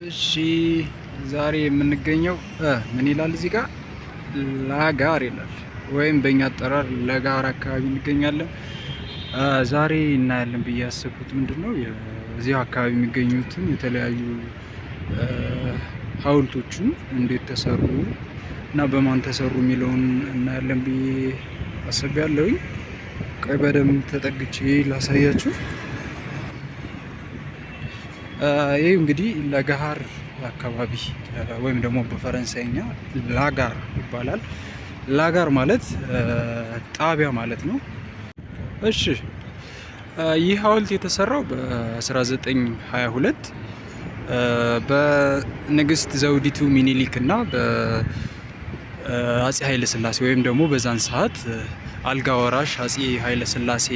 እሺ ዛሬ የምንገኘው ምን ይላል እዚህ ጋር ላጋር ይላል ወይም በእኛ አጠራር ለጋር አካባቢ እንገኛለን። ዛሬ እናያለን ብዬ ያሰብኩት ምንድነው እዚህ አካባቢ የሚገኙትን የተለያዩ ሐውልቶችን እንዴት ተሰሩ እና በማን ተሰሩ የሚለውን እናያለን ብዬ አስቤያለሁኝ። ቆይ በደንብ ተጠግቼ ላሳያችሁ። ይህ እንግዲህ ለጋር አካባቢ ወይም ደግሞ በፈረንሳይኛ ላጋር ይባላል። ላጋር ማለት ጣቢያ ማለት ነው። እሺ ይህ ሐውልት የተሰራው በ1922 በንግስት ዘውዲቱ ሚኒሊክ እና በአጼ ኃይለ ሥላሴ ወይም ደግሞ በዛን ሰዓት አልጋ ወራሽ አጼ ኃይለ ሥላሴ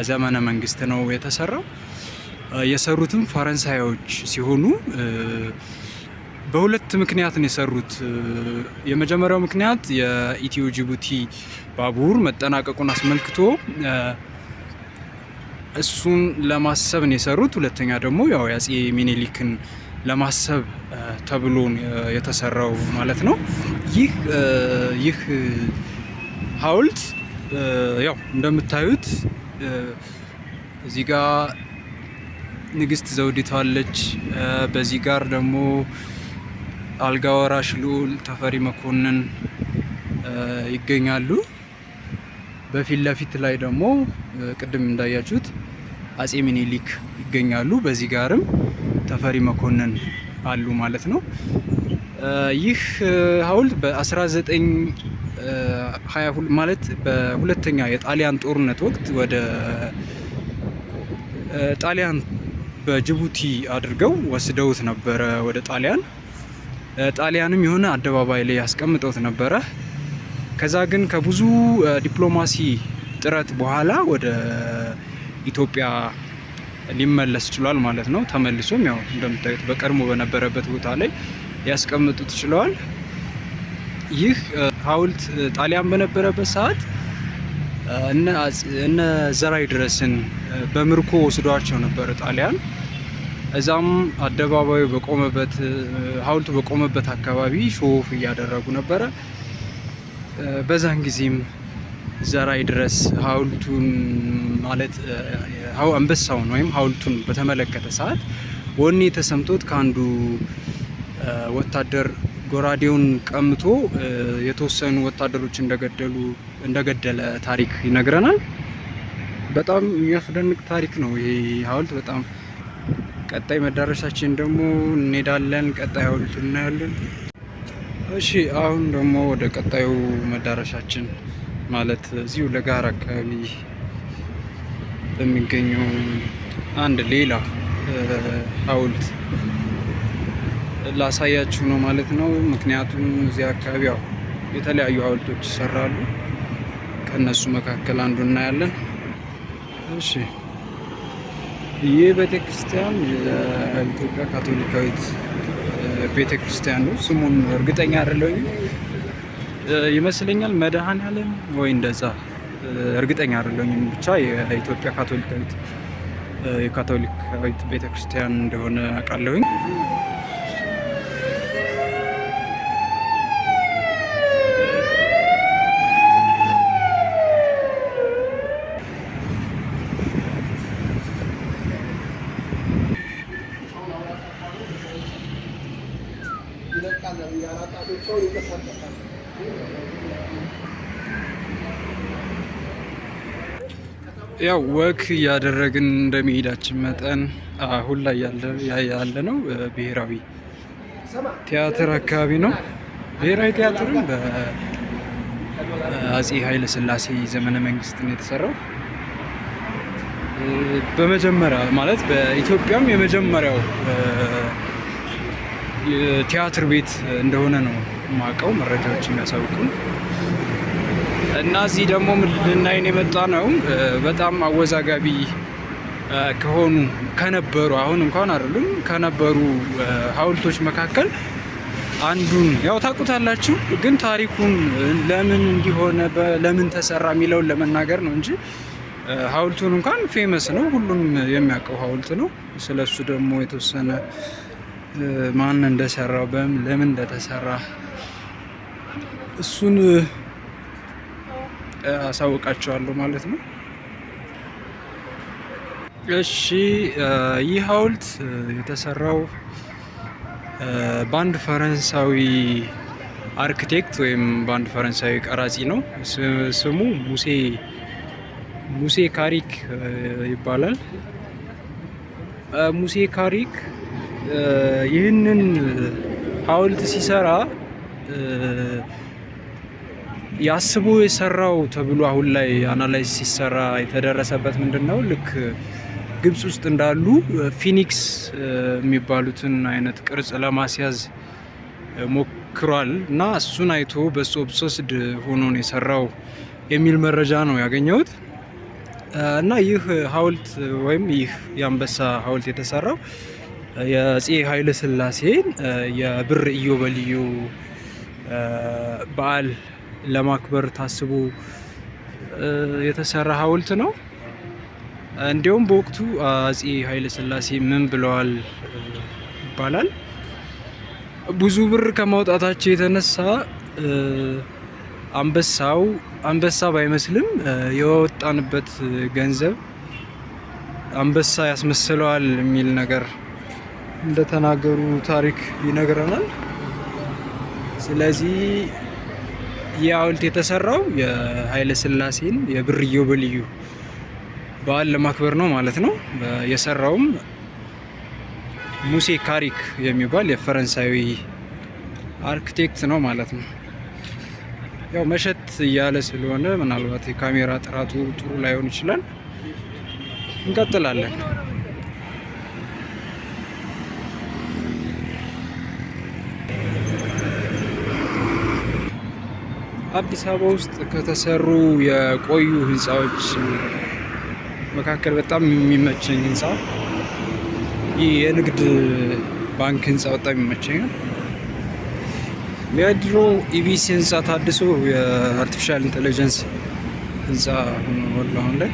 ዘመነ መንግስት ነው የተሰራው። የሰሩትም ፈረንሳዮች ሲሆኑ በሁለት ምክንያት ነው የሰሩት። የመጀመሪያው ምክንያት የኢትዮ ጅቡቲ ባቡር መጠናቀቁን አስመልክቶ እሱን ለማሰብ ነው የሰሩት። ሁለተኛ ደግሞ ያው የአጼ ሚኒሊክን ለማሰብ ተብሎ የተሰራው ማለት ነው። ይህ ሐውልት ያው እንደምታዩት እዚህ ጋር ንግስት ዘውዲቱ አለች። በዚህ ጋር ደግሞ አልጋ ወራሽ ልዑል ተፈሪ መኮንን ይገኛሉ። በፊት ለፊት ላይ ደግሞ ቅድም እንዳያችሁት አጼ ሚኒሊክ ይገኛሉ። በዚህ ጋርም ተፈሪ መኮንን አሉ ማለት ነው። ይህ ሐውልት በ1922 ማለት በሁለተኛ የጣሊያን ጦርነት ወቅት ወደ ጣሊያን በጅቡቲ አድርገው ወስደውት ነበረ ወደ ጣሊያን። ጣሊያንም የሆነ አደባባይ ላይ ያስቀምጠውት ነበረ። ከዛ ግን ከብዙ ዲፕሎማሲ ጥረት በኋላ ወደ ኢትዮጵያ ሊመለስ ችሏል ማለት ነው። ተመልሶም ያው እንደምታዩት በቀድሞ በነበረበት ቦታ ላይ ያስቀምጡት ችለዋል። ይህ ሐውልት ጣሊያን በነበረበት ሰዓት እነ ዘራይ ድረስን በምርኮ ወስዷቸው ነበር ጣሊያን። እዛም አደባባዩ በቆመበት ሐውልቱ በቆመበት አካባቢ ሾፍ እያደረጉ ነበረ። በዛን ጊዜም ዘራይ ድረስ ሐውልቱን ማለት አንበሳውን ወይም ሐውልቱን በተመለከተ ሰዓት ወኔ ተሰምቶት ከአንዱ ወታደር ጎራዴውን ቀምቶ የተወሰኑ ወታደሮች እንደገደለ ታሪክ ይነግረናል። በጣም የሚያስደንቅ ታሪክ ነው ይሄ ሐውልት በጣም። ቀጣይ መዳረሻችን ደግሞ እንሄዳለን። ቀጣይ ሐውልት እናያለን። እሺ አሁን ደግሞ ወደ ቀጣዩ መዳረሻችን ማለት እዚሁ ለጋር አካባቢ በሚገኘው አንድ ሌላ ሐውልት ላሳያችሁ ነው ማለት ነው። ምክንያቱም እዚህ አካባቢ ያው የተለያዩ ሐውልቶች ይሰራሉ። ከነሱ መካከል አንዱ እናያለን። እሺ ይህ ቤተክርስቲያን የኢትዮጵያ ካቶሊካዊት ቤተክርስቲያን ነው። ስሙን እርግጠኛ አይደለሁም፣ ይመስለኛል መድኃኔዓለም ወይ እንደዛ፣ እርግጠኛ አይደለሁም። ብቻ የኢትዮጵያ የካቶሊካዊት ቤተክርስቲያን እንደሆነ አውቃለሁኝ። ያው ወክ እያደረግን እንደመሄዳችን መጠን አሁን ላይ ያለ ነው ብሔራዊ ቲያትር አካባቢ ነው። ብሔራዊ ቲያትርም በአጼ ኃይለ ሥላሴ ዘመነ መንግስት ነው የተሰራው። በመጀመሪያ ማለት በኢትዮጵያም የመጀመሪያው ቲያትር ቤት እንደሆነ ነው የማውቀው መረጃዎች የሚያሳውቁን። እና እዚህ ደግሞ ልናይ የመጣ ነው በጣም አወዛጋቢ ከነበሩ አሁን እንኳን አይደሉም ከነበሩ ሐውልቶች መካከል አንዱን ያው ታውቁታላችሁ፣ ግን ታሪኩን ለምን እንዲሆነ ለምን ተሰራ የሚለውን ለመናገር ነው እንጂ ሐውልቱን እንኳን ፌመስ ነው፣ ሁሉም የሚያውቀው ሐውልት ነው። ስለሱ ደግሞ የተወሰነ ማን እንደሰራው ለምን እንደተሰራ እሱን አሳውቃቸዋለሁ ማለት ነው። እሺ ይህ ሐውልት የተሰራው በአንድ ፈረንሳዊ አርክቴክት ወይም በአንድ ፈረንሳዊ ቀራጺ ነው። ስሙ ሙሴ ካሪክ ይባላል። ሙሴ ካሪክ ይህንን ሐውልት ሲሰራ ያስቦ የሰራው ተብሎ አሁን ላይ አናላይዝ ሲሰራ የተደረሰበት ምንድን ነው? ልክ ግብጽ ውስጥ እንዳሉ ፊኒክስ የሚባሉትን አይነት ቅርጽ ለማስያዝ ሞክሯል እና እሱን አይቶ በሱ ኦብሰስድ ሆኖ ነው የሰራው የሚል መረጃ ነው ያገኘሁት። እና ይህ ሐውልት ወይም ይህ የአንበሳ ሐውልት የተሰራው የአፄ ኃይለ ሥላሴን የብር ኢዮቤልዩ በዓል ለማክበር ታስቦ የተሰራ ሐውልት ነው። እንዲሁም በወቅቱ አፄ ኃይለ ሥላሴ ምን ብለዋል ይባላል። ብዙ ብር ከማውጣታቸው የተነሳ አንበሳ ባይመስልም የወጣንበት ገንዘብ አንበሳ ያስመስለዋል የሚል ነገር እንደተናገሩ ታሪክ ይነግረናል። ስለዚህ ይህ ሐውልት የተሰራው የኃይለ ሥላሴን የብር ኢዮቤልዩ በዓል ለማክበር ነው ማለት ነው። የሰራውም ሙሴ ካሪክ የሚባል የፈረንሳዊ አርክቴክት ነው ማለት ነው። ያው መሸት እያለ ስለሆነ ምናልባት የካሜራ ጥራቱ ጥሩ ላይሆን ይችላል። እንቀጥላለን። አዲስ አበባ ውስጥ ከተሰሩ የቆዩ ህንፃዎች መካከል በጣም የሚመቸኝ ህንፃ ይህ የንግድ ባንክ ህንፃ በጣም ይመቸኛል። የድሮ ኢቢሲ ህንፃ ታድሶ የአርቲፊሻል ኢንቴሊጀንስ ህንፃ ሆኗል አሁን ላይ።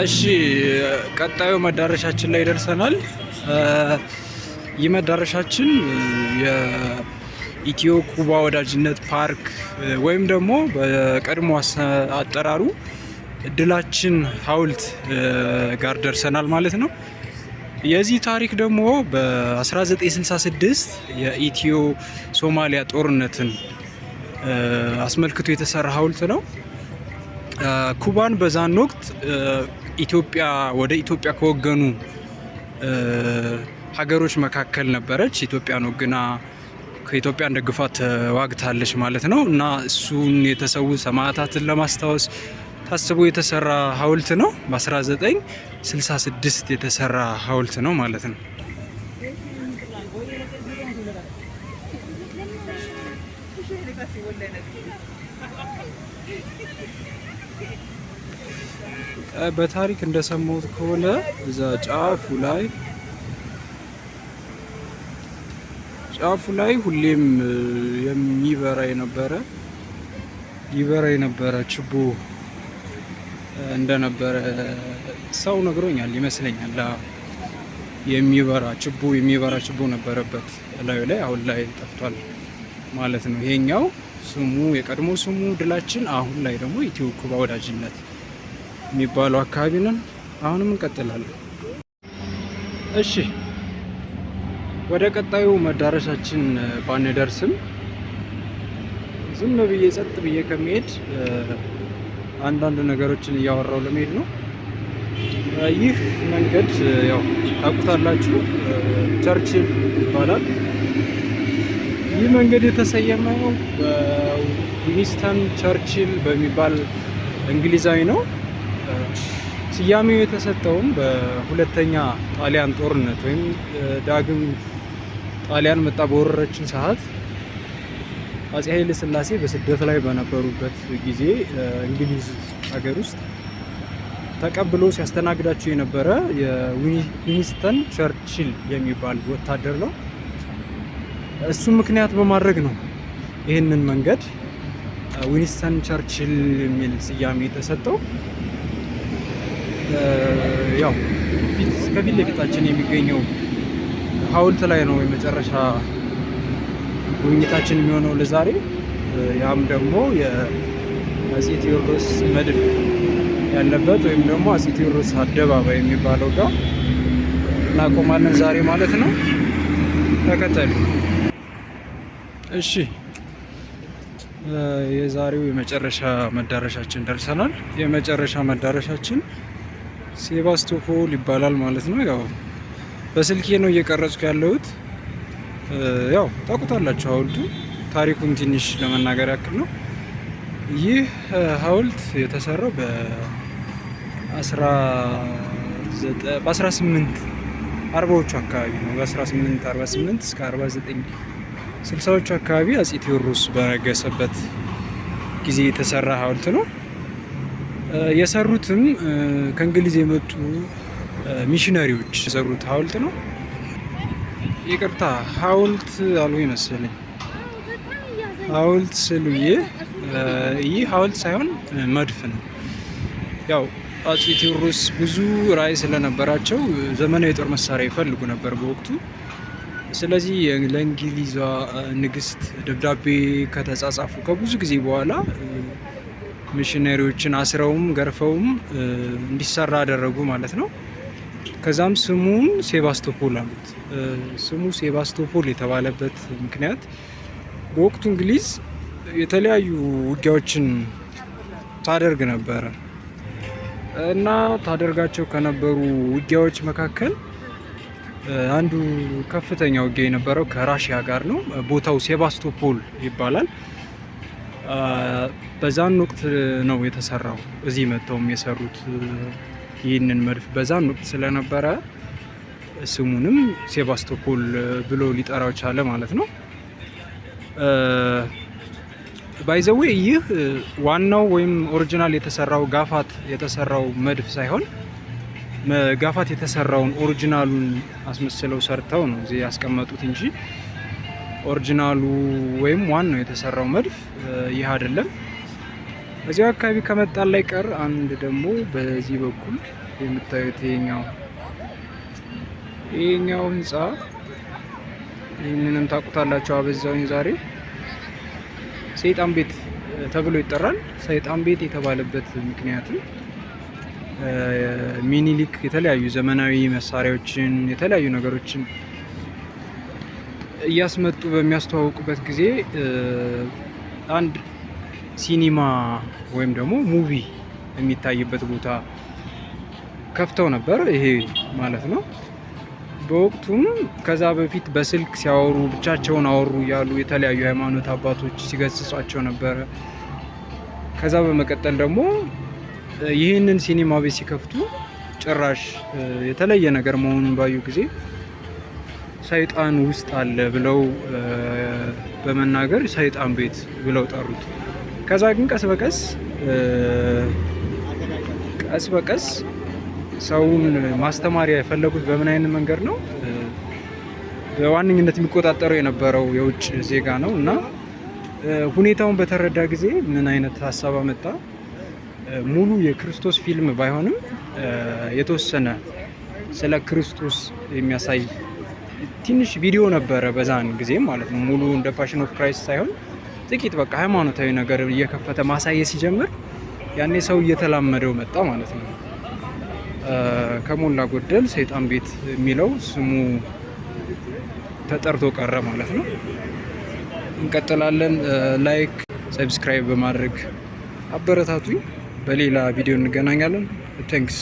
እሺ ቀጣዩ መዳረሻችን ላይ ደርሰናል። ይህ መዳረሻችን የኢትዮ ኩባ ወዳጅነት ፓርክ ወይም ደግሞ በቀድሞ አጠራሩ ድላችን ሐውልት ጋር ደርሰናል ማለት ነው። የዚህ ታሪክ ደግሞ በ1966 የኢትዮ ሶማሊያ ጦርነትን አስመልክቶ የተሰራ ሐውልት ነው። ኩባን በዛን ወቅት ወደ ኢትዮጵያ ከወገኑ ሀገሮች መካከል ነበረች። ኢትዮጵያን ወግና ከኢትዮጵያን ደግፋ ተዋግታለች ማለት ነው እና እሱን የተሰዉ ሰማዕታትን ለማስታወስ ታስቦ የተሰራ ሐውልት ነው። በ1966 የተሰራ ሐውልት ነው ማለት ነው። በታሪክ እንደሰማሁት ከሆነ እዛ ጫፉ ላይ ሁሌም ይበራ የነበረ ችቦ እንደነበረ ሰው ነግሮኛል ይመስለኛል። የሚበራ ችቦ ነበረበት ላዩ ላይ፣ አሁን ላይ ጠፍቷል ማለት ነው። ይሄኛው ስሙ የቀድሞ ስሙ ድላችን፣ አሁን ላይ ደግሞ ኢትዮ ኩባ ወዳጅነት የሚባለው አካባቢ ነን። አሁንም እንቀጥላለን። እሺ ወደ ቀጣዩ መዳረሻችን ባንደርስም ዝም ብዬ ጸጥ ብዬ ከመሄድ አንዳንድ ነገሮችን እያወራው ለመሄድ ነው። ይህ መንገድ ያው ታውቁታላችሁ፣ ቸርችል ይባላል። ይህ መንገድ የተሰየመው በዊንስተን ቸርችል በሚባል እንግሊዛዊ ነው። ስያሜው የተሰጠውም በሁለተኛ ጣሊያን ጦርነት ወይም ዳግም ጣሊያን መጣ በወረረችን ሰዓት አፄ ኃይለ ሥላሴ በስደት ላይ በነበሩበት ጊዜ እንግሊዝ ሀገር ውስጥ ተቀብሎ ሲያስተናግዳቸው የነበረ የዊንስተን ቸርችል የሚባል ወታደር ነው። እሱም ምክንያት በማድረግ ነው ይህንን መንገድ ዊንስተን ቸርችል የሚል ስያሜ የተሰጠው ያው ከፊት ለፊታችን የሚገኘው ሐውልት ላይ ነው የመጨረሻ ጉብኝታችን የሚሆነው ለዛሬ። ያም ደግሞ የአፄ ቴዎድሮስ መድፍ ያለበት ወይም ደግሞ አፄ ቴዎድሮስ አደባባይ የሚባለው ጋር እናቆማለን ዛሬ ማለት ነው። ተከተሉ። እሺ፣ የዛሬው የመጨረሻ መዳረሻችን ደርሰናል። የመጨረሻ መዳረሻችን ሴባስቶፖል ይባላል ማለት ነው። ያው በስልኬ ነው እየቀረጽኩ ያለሁት። ያው ታውቁታላችሁ ሐውልቱ። ታሪኩን ትንሽ ለመናገር ያክል ነው። ይህ ሐውልት የተሰራው በ1840ዎቹ አካባቢ ነው። በ1848 እስከ 4960ዎቹ አካባቢ አፄ ቴዎድሮስ በነገሰበት ጊዜ የተሰራ ሐውልት ነው። የሰሩትም ከእንግሊዝ የመጡ ሚሽነሪዎች የሰሩት ሐውልት ነው። ይቅርታ ሐውልት አሉ ይመስለኝ። ሐውልት ስሉዬ ይህ ሐውልት ሳይሆን መድፍ ነው። ያው አፄ ቴዎድሮስ ብዙ ራዕይ ስለነበራቸው ዘመናዊ የጦር መሳሪያ ይፈልጉ ነበር በወቅቱ። ስለዚህ ለእንግሊዟ ንግስት ደብዳቤ ከተጻጻፉ ከብዙ ጊዜ በኋላ ሚሽነሪዎችን አስረውም ገርፈውም እንዲሰራ አደረጉ ማለት ነው። ከዛም ስሙን ሴባስቶፖል አሉት። ስሙ ሴባስቶፖል የተባለበት ምክንያት በወቅቱ እንግሊዝ የተለያዩ ውጊያዎችን ታደርግ ነበረ እና ታደርጋቸው ከነበሩ ውጊያዎች መካከል አንዱ ከፍተኛ ውጊያ የነበረው ከራሽያ ጋር ነው። ቦታው ሴባስቶፖል ይባላል። በዛን ወቅት ነው የተሰራው። እዚህ መጥተውም የሰሩት ይህንን መድፍ በዛን ወቅት ስለነበረ ስሙንም ሴባስቶፖል ብሎ ሊጠራው ቻለ ማለት ነው። ባይዘዌ ይህ ዋናው ወይም ኦሪጂናል የተሰራው ጋፋት የተሰራው መድፍ ሳይሆን ጋፋት የተሰራውን ኦሪጂናሉን አስመስለው ሰርተው ነው እዚህ ያስቀመጡት እንጂ ኦሪጂናሉ ወይም ዋናው የተሰራው መድፍ ይህ አይደለም። እዚያው አካባቢ ከመጣን ላይ ቀር አንድ ደግሞ በዚህ በኩል የምታዩት ይሄኛው ህንጻ ይህንንም ታውቁታላችሁ። አበዛውኝ ዛሬ ሰይጣን ቤት ተብሎ ይጠራል። ሰይጣን ቤት የተባለበት ምክንያትም ሚኒሊክ የተለያዩ ዘመናዊ መሳሪያዎችን የተለያዩ ነገሮችን እያስመጡ በሚያስተዋውቁበት ጊዜ አንድ ሲኒማ ወይም ደግሞ ሙቪ የሚታይበት ቦታ ከፍተው ነበር። ይሄ ማለት ነው። በወቅቱም ከዛ በፊት በስልክ ሲያወሩ ብቻቸውን አወሩ እያሉ የተለያዩ ሃይማኖት አባቶች ሲገስጿቸው ነበረ። ከዛ በመቀጠል ደግሞ ይህንን ሲኒማ ቤት ሲከፍቱ ጭራሽ የተለየ ነገር መሆኑን ባዩ ጊዜ ሰይጣን ውስጥ አለ ብለው በመናገር ሰይጣን ቤት ብለው ጠሩት። ከዛ ግን ቀስ በቀስ ሰውን ማስተማሪያ የፈለጉት በምን አይነት መንገድ ነው? በዋነኝነት የሚቆጣጠረው የነበረው የውጭ ዜጋ ነው እና ሁኔታውን በተረዳ ጊዜ ምን አይነት ሀሳብ አመጣ? ሙሉ የክርስቶስ ፊልም ባይሆንም የተወሰነ ስለ ክርስቶስ የሚያሳይ ትንሽ ቪዲዮ ነበረ በዛን ጊዜ ማለት ነው። ሙሉ እንደ ፓሽን ኦፍ ክራይስት ሳይሆን ጥቂት በቃ ሃይማኖታዊ ነገር እየከፈተ ማሳየት ሲጀምር ያኔ ሰው እየተላመደው መጣ ማለት ነው። ከሞላ ጎደል ሰይጣን ቤት የሚለው ስሙ ተጠርቶ ቀረ ማለት ነው። እንቀጥላለን። ላይክ፣ ሰብስክራይብ በማድረግ አበረታቱኝ። በሌላ ቪዲዮ እንገናኛለን። ቴንክስ